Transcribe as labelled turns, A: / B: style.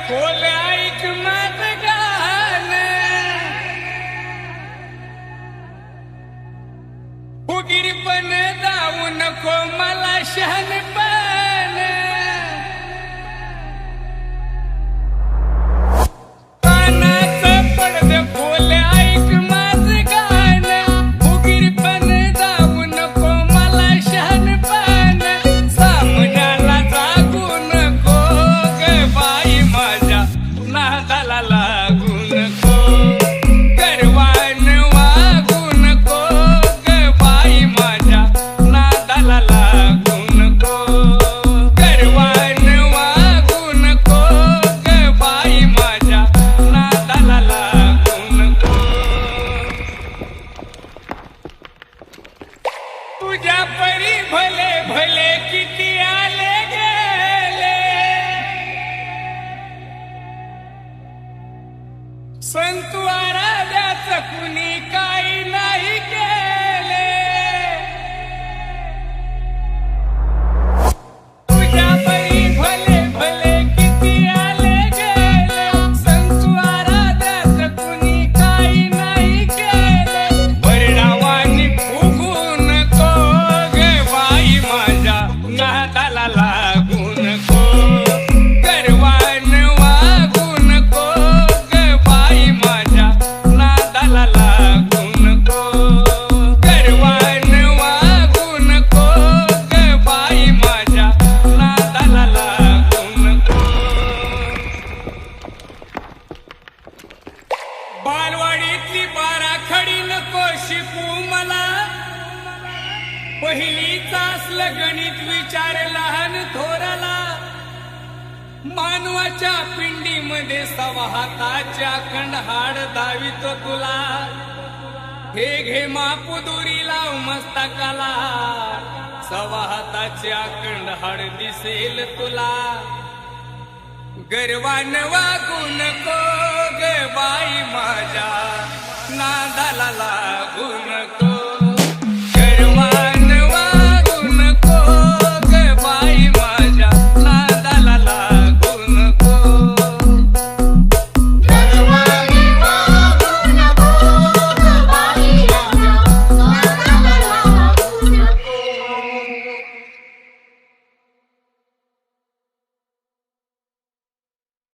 A: खोल ऐक माझं गाणं, फुगीरपण जाऊ नको मला शहाणपण, कानाचं पडदं खोल ऐक माझं गाणं, फुगीरपण जाऊ नको मला शहाणपण, सामन्याला जागू नको ग बाई माझ्या नादाला लागू नको, गर्वान वागू नको ग बाई माझ्या नादाला लागू नको, गर्वान वागू नको ग बाई माझ्या नादाला लागू नको. तुझ्या परी भले भले किती आले गेले, संतू आराध्याचं कुणी काही नाही केले, तुझ्या परी भले भले किती आले गेले, संतू आराध्याचं कुणी काही नाही केले, बरडावानी फुगू नको ग बाई माझ्या नादाला लागू नको, गर्वान वागू नको ग बाई माझ्या नादाला लागू नको, गर्वान वागू नको ग बाई माझ्या नादाला लागू नको. बालवाडीतली बाराखडी नको शिकू मला, पहिलीच असलं गणित विचार लहान थोराला, मानवाच्या पिंडीमध्ये सवा हाताच्या अखंड हाड दावितो तुला, हे घे मापू दुरी लाव मस्तकाला, सवा हाताचे अखंड हाड दिसेल तुला, गर्वान वागू नको ग बाई माझ्या नादाला लागू नको.